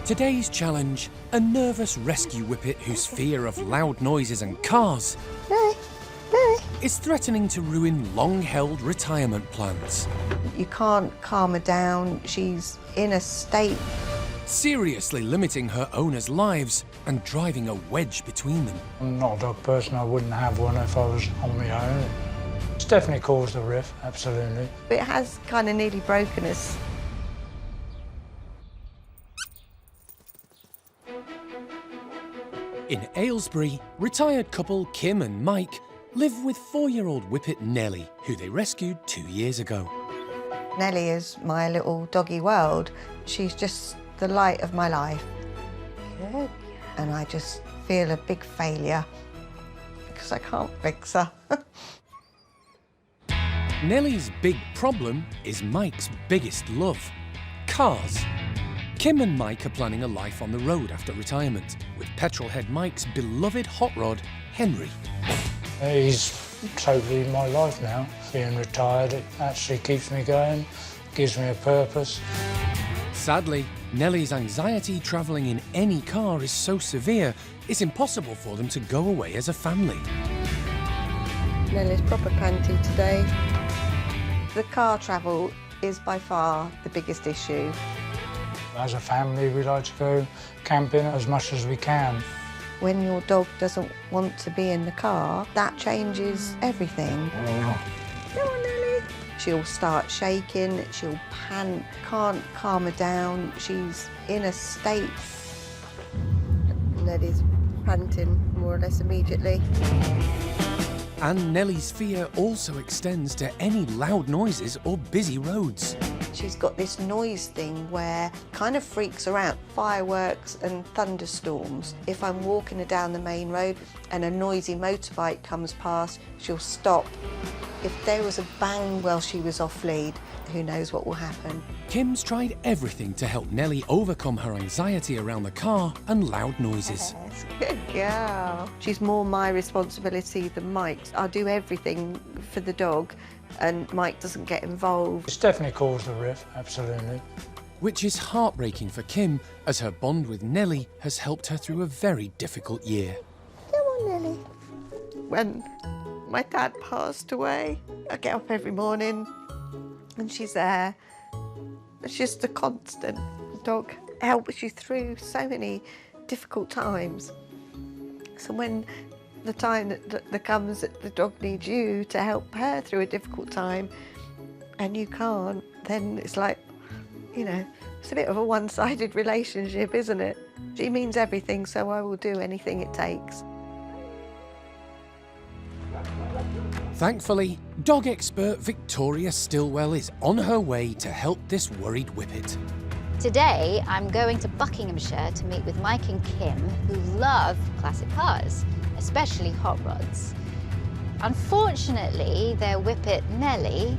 Today's challenge, a nervous rescue Whippet whose fear of loud noises and cars is threatening to ruin long-held retirement plans. You can't calm her down. She's in a state. Seriously limiting her owner's lives and driving a wedge between them. I'm not a dog person. I wouldn't have one if I was on my own. It's definitely caused a rift, absolutely. It has kind of nearly broken us. In Aylesbury, retired couple Kim and Mike live with 4-year-old Whippet Nelly, who they rescued 2 years ago. Nelly is my little doggy world. She's just the light of my life. Good. And I just feel a big failure because I can't fix her. Nelly's big problem is Mike's biggest love, cars. Kim and Mike are planning a life on the road after retirement, with petrolhead Mike's beloved hot rod, Henry. He's totally my life now. Being retired, it actually keeps me going, gives me a purpose. Sadly, Nelly's anxiety travelling in any car is so severe, it's impossible for them to go away as a family. Nelly's proper panty today. The car travel is by far the biggest issue. As a family, we like to go camping as much as we can. When your dog doesn't want to be in the car, that changes everything. Come on, Nelly. She'll start shaking, she'll pant, can't calm her down. She's in a state. Nelly's panting more or less immediately. And Nelly's fear also extends to any loud noises or busy roads. She's got this noise thing where kind of freaks her out. Fireworks and thunderstorms. If I'm walking her down the main road and a noisy motorbike comes past, she'll stop. If there was a bang while she was off lead, who knows what will happen. Kim's tried everything to help Nelly overcome her anxiety around the car and loud noises. Yes, good girl. She's more my responsibility than Mike's. I'll do everything for the dog and Mike doesn't get involved. It's definitely caused a rift, absolutely. Which is heartbreaking for Kim, as her bond with Nelly has helped her through a very difficult year. Come on, Nelly. When my dad passed away, I get up every morning and she's there. It's just a constant. The dog helps you through so many difficult times. So when the time that comes that the dog needs you to help her through a difficult time and you can't, then it's like, you know, it's a bit of a one-sided relationship, isn't it? She means everything, so I will do anything it takes. Thankfully, dog expert Victoria Stilwell is on her way to help this worried Whippet. Today, I'm going to Buckinghamshire to meet with Mike and Kim, who love classic cars, especially hot rods. Unfortunately, their Whippet, Nelly,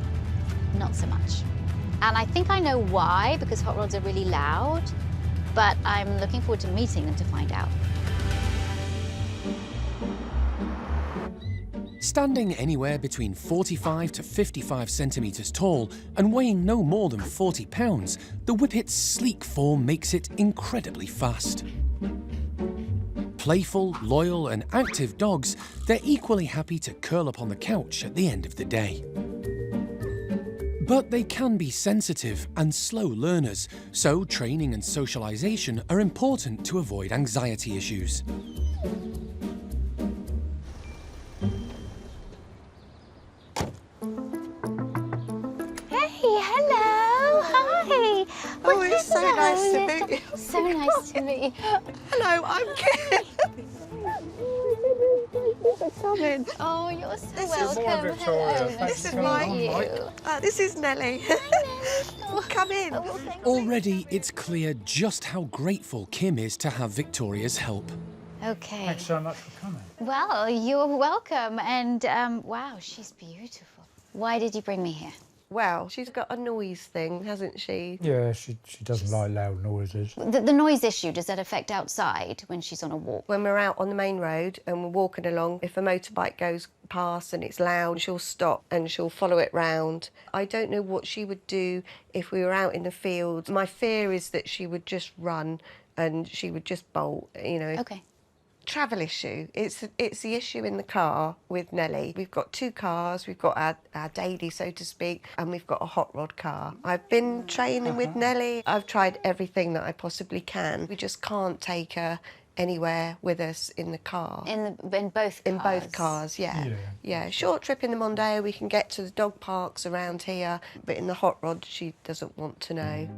not so much. And I think I know why, because hot rods are really loud, but I'm looking forward to meeting them to find out. Standing anywhere between 45 to 55 centimetres tall and weighing no more than 40 pounds, the Whippet's sleek form makes it incredibly fast. Playful, loyal and active dogs, they're equally happy to curl up on the couch at the end of the day. But they can be sensitive and slow learners, so training and socialisation are important to avoid anxiety issues. Oh, it's so nice to meet you. So nice to meet you. Hello, I'm Kim. Thank you for coming. Oh, you're so This is welcome. Hi, Victoria. Hello. Thanks This is for coming Mike. on, This is Nelly. Come in. Oh, well, thank Already, it's clear just how grateful Kim is to have Victoria's help. you. Okay. Thanks so much for coming. Well, you're welcome. And wow, she's beautiful. Why did you bring me here? Well, she's got a noise thing, hasn't she? Yeah, she doesn't like loud noises. The noise issue, does that affect outside when she's on a walk? When we're out on the main road and we're walking along, if a motorbike goes past and it's loud, she'll stop and she'll follow it round. I don't know what she would do if we were out in the field. My fear is that she would just run and she would just bolt, you know. Okay. Travel issue. It's the issue in the car with Nelly. We've got 2 cars. We've got our daily, so to speak, and we've got a hot rod car. I've been training with Nelly. I've tried everything that I possibly can. We just can't take her anywhere with us in the car. In both cars? In both cars, yeah. Short trip in the Mondeo, we can get to the dog parks around here, but in the hot rod, she doesn't want to know.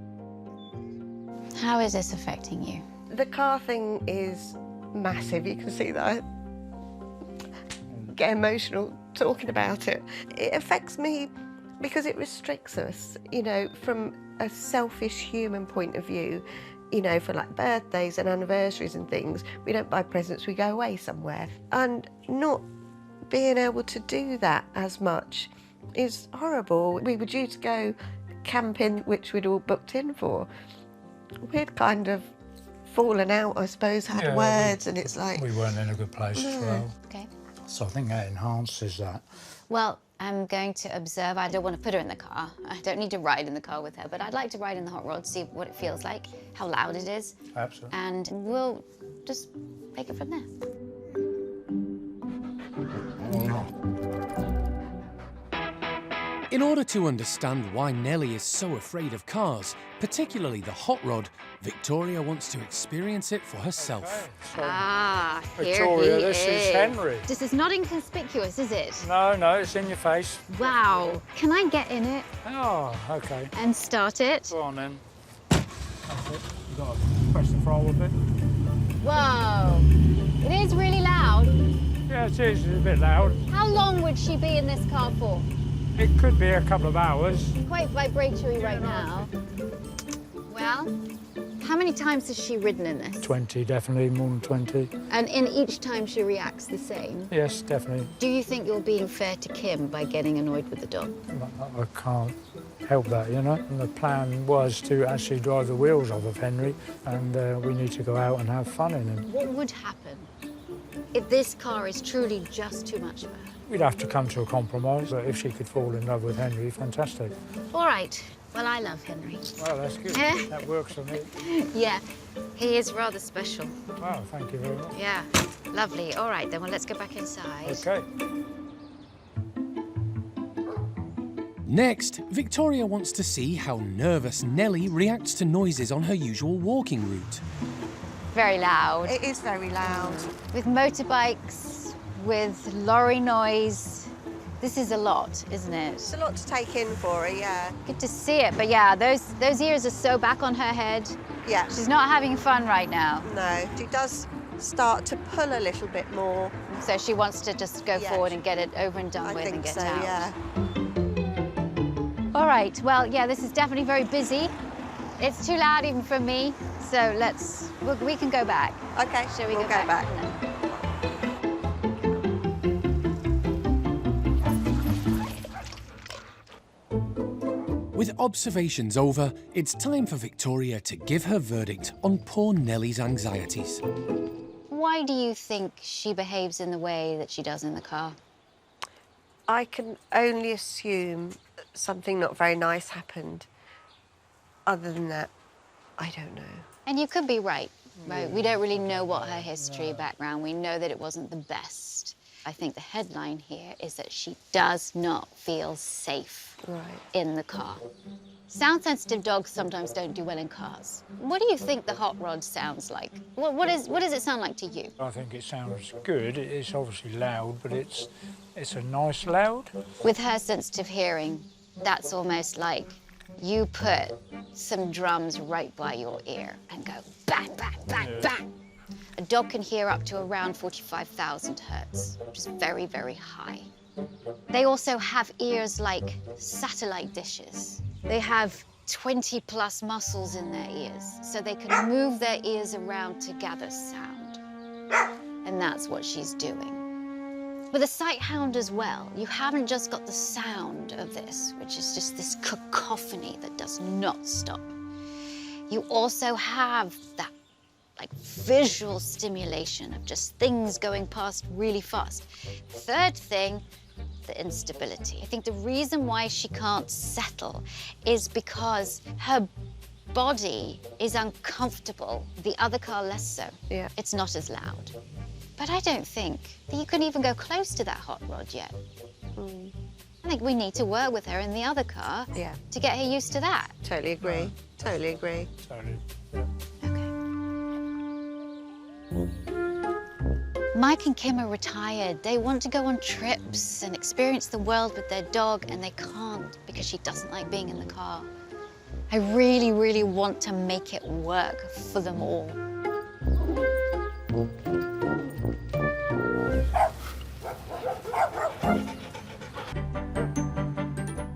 How is this affecting you? The car thing is massive. You can see that I get emotional talking about it. It affects me because it restricts us, you know, from a selfish human point of view. You know, for like birthdays and anniversaries and things, we don't buy presents, we go away somewhere. And not being able to do that as much is horrible. We were due to go camping, which we'd all booked in for. We'd kind of fallen out, I suppose, had words, and it's like... We weren't in a good place as well. Okay. So I think that enhances that. Well, I'm going to observe. I don't want to put her in the car. I don't need to ride in the car with her, but I'd like to ride in the hot rod, see what it feels like, how loud it is. Absolutely. And we'll just take it from there. In order to understand why Nelly is so afraid of cars, particularly the hot rod, Victoria wants to experience it for herself. Okay, so Here Victoria, he this is Henry. This is not inconspicuous, is it? No, it's in your face. Wow. Can I get in it Oh, okay. and start it? Go on then. That's it. You've got to press the throttle a bit. Whoa. It is really loud. Yeah, it is. It's a bit loud. How long would she be in this car for? It could be a couple of hours. Quite vibratory right now. Well, how many times has she ridden in this? 20, definitely, more than 20. And in each time she reacts the same. Yes, definitely. Do you think you're being fair to Kim by getting annoyed with the dog? I can't help that, you know. And the plan was to actually drive the wheels off of Henry, and we need to go out and have fun in him. What would happen if this car is truly just too much for her? We'd have to come to a compromise. If she could fall in love with Henry, fantastic. All right. Well, I love Henry. Well, that's good. That works for me. Yeah, he is rather special. Wow, thank you very much. Yeah, lovely. All right, then, well, let's go back inside. Okay. Next, Victoria wants to see how nervous Nelly reacts to noises on her usual walking route. Very loud. It is very loud. With motorbikes, with lorry noise. This is a lot, isn't it? It's a lot to take in for her, yeah. Good to see it, but yeah, those ears are so back on her head. Yeah. She's not having fun right now. No, she does start to pull a little bit more. So she wants to just go forward and get it over and done with and get out. Yeah. All right, well, yeah, this is definitely very busy. It's too loud even for me, so we can go back. Okay, Shall we we'll go go back. No. With observations over, it's time for Victoria to give her verdict on poor Nelly's anxieties. Why do you think she behaves in the way that she does in the car? I can only assume something not very nice happened. Other than that, I don't know. And you could be right. We don't really know what her history, background. We know that it wasn't the best. I think the headline here is that she does not feel safe in the car. Sound-sensitive dogs sometimes don't do well in cars. What do you think the hot rod sounds like? What does it sound like to you? I think it sounds good. It's obviously loud, but it's a nice loud. With her sensitive hearing, that's almost like you put some drums right by your ear and go bang, bang, bang, bang. A dog can hear up to around 45,000 hertz, which is very, very high. They also have ears like satellite dishes. They have 20+ muscles in their ears, so they can move their ears around to gather sound. And that's what she's doing. With a sight hound as well, you haven't just got the sound of this, which is just this cacophony that does not stop. You also have that visual stimulation of just things going past really fast. Third thing, the instability. I think the reason why she can't settle is because her body is uncomfortable, the other car less so. Yeah. It's not as loud. But I don't think that you can even go close to that hot rod yet. I think we need to work with her in the other car Yeah. to get her used to that. Totally agree. Totally agree. Totally. Yeah. Mike and Kim are retired. They want to go on trips and experience the world with their dog, and they can't because she doesn't like being in the car. I really, really want to make it work for them all.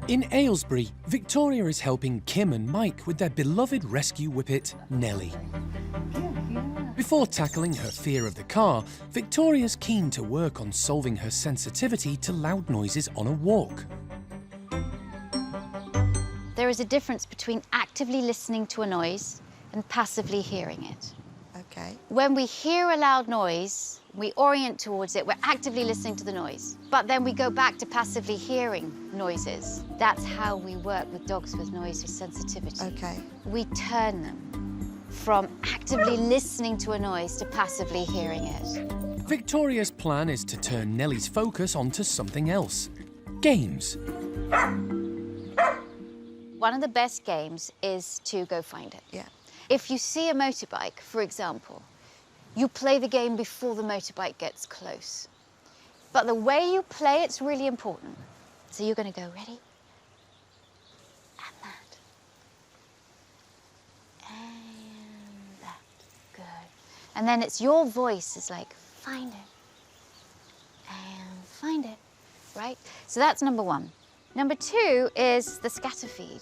In Aylesbury, Victoria is helping Kim and Mike with their beloved rescue Whippet, Nelly. Before tackling her fear of the car, Victoria's keen to work on solving her sensitivity to loud noises on a walk. There is a difference between actively listening to a noise and passively hearing it. Okay. When we hear a loud noise, we orient towards it, we're actively listening to the noise. But then we go back to passively hearing noises. That's how we work with dogs with noise sensitivity. Okay. We turn them from actively listening to a noise to passively hearing it. Victoria's plan is to turn Nelly's focus onto something else. Games. One of the best games is to go find it. Yeah. If you see a motorbike, for example, you play the game before the motorbike gets close. But the way you play it's really important. So you're going to go, ready? And that. And that. Good. And then it's your voice is like, find it. And find it. Right? So that's number one. Number two is the scatter feed.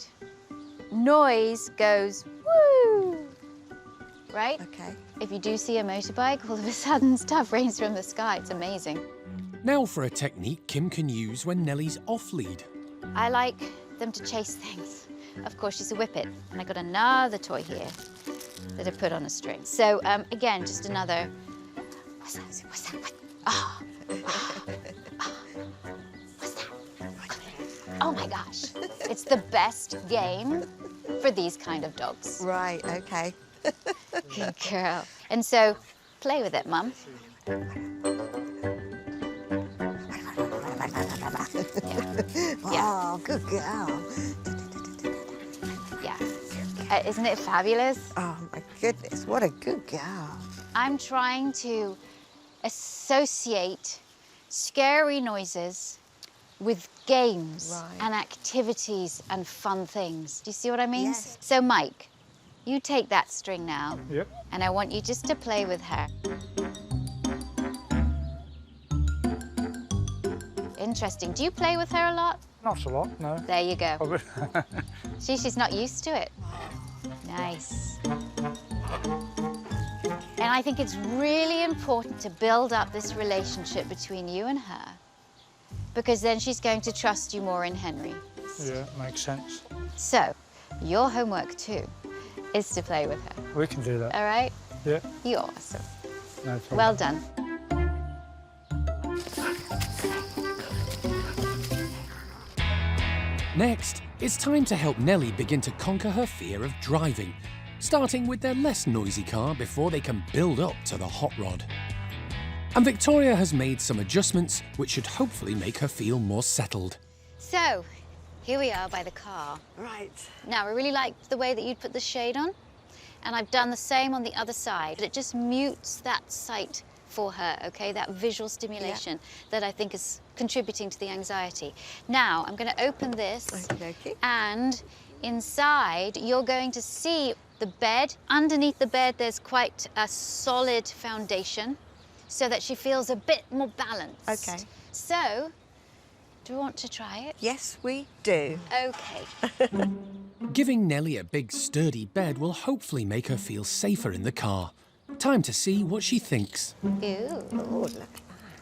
Noise goes, woo! Right? Okay. If you do see a motorbike, all of a sudden stuff rains from the sky. It's amazing. Now for a technique Kim can use when Nelly's off-lead. I like them to chase things. Of course, she's a Whippet, and I got another toy here that I put on a string. So again, just another. What's that? What's that? What? Oh. What's that? Oh my gosh! It's the best game for these kind of dogs. Right, okay. Good girl. And so, play with it, Mum. Oh, good girl. Yeah. Isn't it fabulous? Oh, my goodness, what a good girl. I'm trying to associate scary noises with games Right. and activities and fun things. Do you see what I mean? Yes. So, Mike, you take that string now, Yep. and I want you just to play with her. Interesting. Do you play with her a lot? Not a lot, no. There you go. Probably. See, she's not used to it. Nice. And I think it's really important to build up this relationship between you and her, because then she's going to trust you more in Henry. Yeah, makes sense. So, your homework too is to play with her. We can do that. All right? Yeah, You're awesome. no problem. Well done. Next, it's time to help Nelly begin to conquer her fear of driving, starting with their less noisy car before they can build up to the hot rod. And Victoria has made some adjustments which should hopefully make her feel more settled. So, here we are by the car. Right. Now, I really liked the way that you'd put the shade on, and I've done the same on the other side. It just mutes that sight for her, okay? That visual stimulation that I think is contributing to the anxiety. Now, I'm going to open this, Okey-dokey. and inside you're going to see the bed. Underneath the bed, there's quite a solid foundation so that she feels a bit more balanced. Okay. So, do you want to try it? Yes, we do. Okay. Giving Nelly a big sturdy bed will hopefully make her feel safer in the car. Time to see what she thinks. Ooh. Oh, look at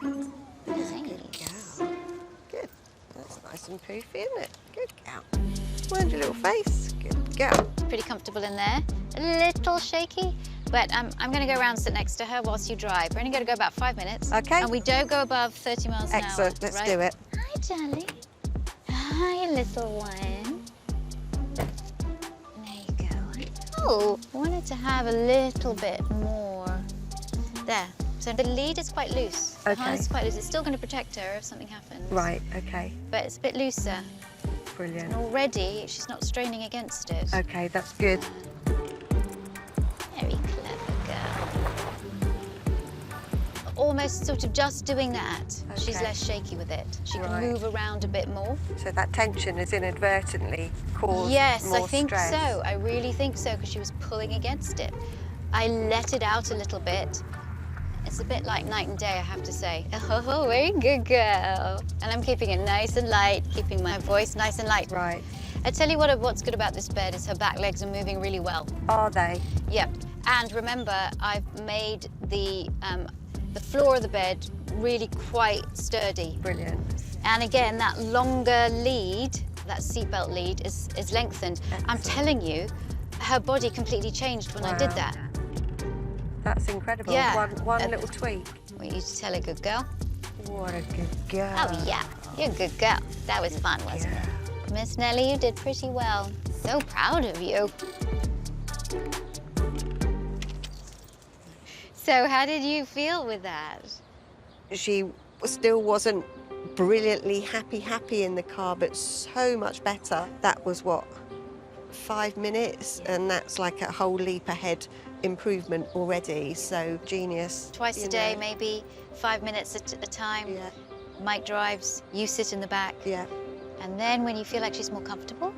that. Nice. Girl. Good. That's nice and poofy, isn't it? Good girl. Wind your little face. Good girl. Pretty comfortable in there. A little shaky, but I'm going to go around, sit next to her whilst you drive. We're only going to go about 5 minutes. Okay. And we don't go above 30 miles an hour. Excellent. Let's right? do it. Hi, darling. Hi, little one. There you go. Oh, I wanted to have a little bit more. There. So the lead is quite loose. The Okay. harness is quite loose. It's still going to protect her if something happens. Right, okay. But it's a bit looser. Brilliant. And already she's not straining against it. Okay, that's good. Very clever girl. Almost sort of just doing that. She's Okay. less shaky with it. She can Right. move around a bit more. So that tension has inadvertently caused Yes, more I think stress. so. I really think so, because she was pulling against it. I let it out a little bit. It's a bit like night and day, I have to say. Oh, very good girl. And I'm keeping it nice and light, keeping my voice nice and light. Right. I tell you what's good about this bed is her back legs are moving really well. Are they? Yep. And remember, I've made the floor of the bed really quite sturdy. Brilliant. And again, that longer lead, that seatbelt lead, is lengthened. I'm Excellent. telling you, her body completely changed when I did Wow. that. That's incredible. Yeah. One little tweak. Want you to tell a good girl? What a good girl. Oh, yeah. You're a good girl. That was fun, wasn't it? Miss Nelly, you did pretty well. So proud of you. So how did you feel with that? She still wasn't brilliantly happy in the car, but so much better. That was what, 5 minutes? And that's like a whole leap ahead improvement already. So genius. Twice you a day, know. maybe 5 minutes at a time. Yeah, Mike drives, you sit in the back. yeah. And then when you feel like she's more comfortable,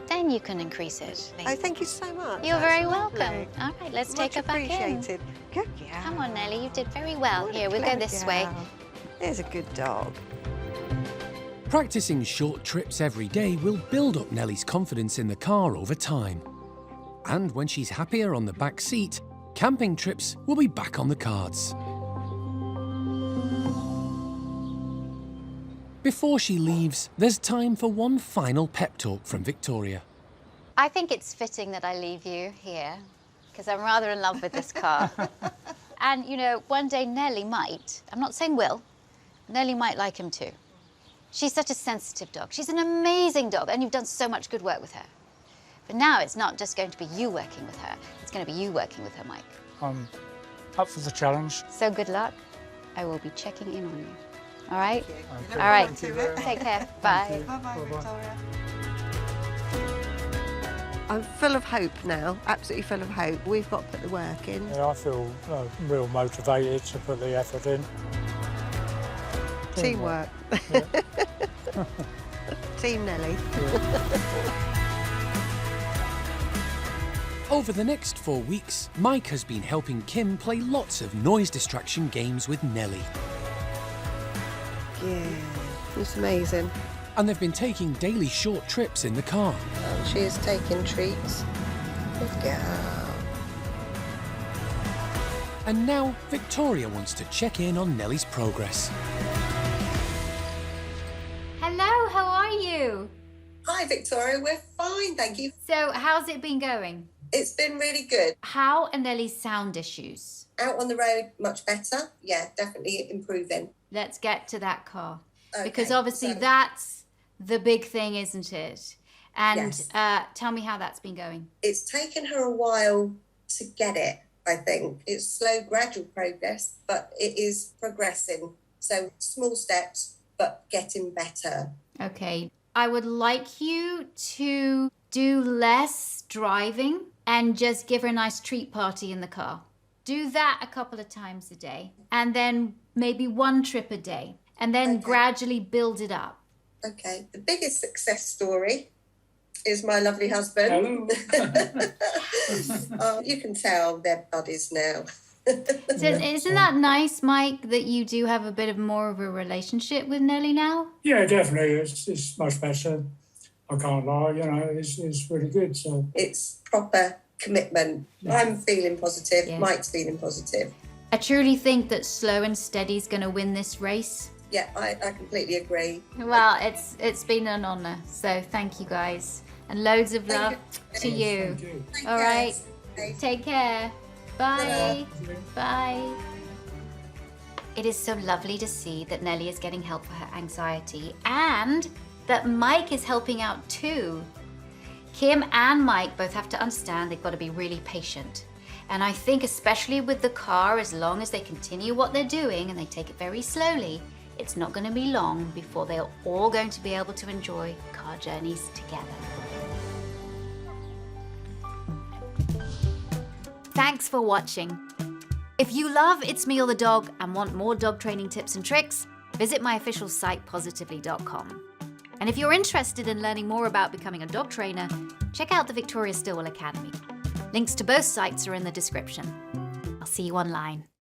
then you can increase it. Oh, thank you so much. You're That's very lovely. welcome. All right, let's take Much her back in. appreciated. Good girl. Come on, Nelly, you did very well. What a Here, we'll go clever this way. girl. There's a good dog. Practicing short trips every day will build up Nelly's confidence in the car over time. And when she's happier on the back seat, camping trips will be back on the cards. Before she leaves, there's time for one final pep talk from Victoria. I think it's fitting that I leave you here, because I'm rather in love with this car. And, you know, one day Nelly might, I'm not saying will, Nelly might like him too. She's such a sensitive dog. She's an amazing dog, and you've done so much good work with her. But now it's not just going to be you working with her, it's going to be you working with her, Mike. I'm up for the challenge. So good luck. I will be checking in on you. All right? Okay. All right. Thank you very much. Take care. Bye. Bye-bye, Bye-bye. Victoria. I'm full of hope now, absolutely full of hope. We've got to put the work in. Yeah, I feel real motivated to put the effort in. Teamwork. Yeah. Team Nelly. Over the next 4 weeks, Mike has been helping Kim play lots of noise distraction games with Nelly. Yeah, it's amazing. And they've been taking daily short trips in the car. And she is taking treats. Good girl. And now Victoria wants to check in on Nelly's progress. Hello, how are you? Hi, Victoria. We're fine, thank you. So, how's it been going? It's been really good. How are Nelly's sound issues? Out on the road, much better. Yeah, definitely improving. Let's get to that car. Okay, Because obviously so- that's the big thing, isn't it? And Yes. tell me how that's been going. It's taken her a while to get it, I think. It's slow, gradual progress, but it is progressing. So small steps, but getting better. Okay. I would like you to do less driving and just give her a nice treat party in the car. Do that a couple of times a day, and then maybe one trip a day, and then Okay. gradually build it up. Okay. The biggest success story is my lovely husband. Hello. You can tell they're buddies now. So isn't that nice, Mike, that you do have a bit of more of a relationship with Nelly now? Yeah, definitely. It's much better. I can't lie, it's really good. So It's proper commitment. I'm feeling positive. Yeah. Mike's feeling positive. I truly think that slow and steady is going to win this race. Yeah, I completely agree. Well, it's been an honour, so thank you guys. And loads of Thank love to you. thank you. Thank All you, right. guys. Take care. Bye. Bye. It is so lovely to see that Nelly is getting help for her anxiety and that Mike is helping out too. Kim and Mike both have to understand they've got to be really patient. And I think especially with the car, as long as they continue what they're doing and they take it very slowly, it's not going to be long before they're all going to be able to enjoy car journeys together. Thanks for watching. If you love It's Me or the Dog and want more dog training tips and tricks, visit my official site, positively.com. And if you're interested in learning more about becoming a dog trainer, check out the Victoria Stilwell Academy. Links to both sites are in the description. I'll see you online.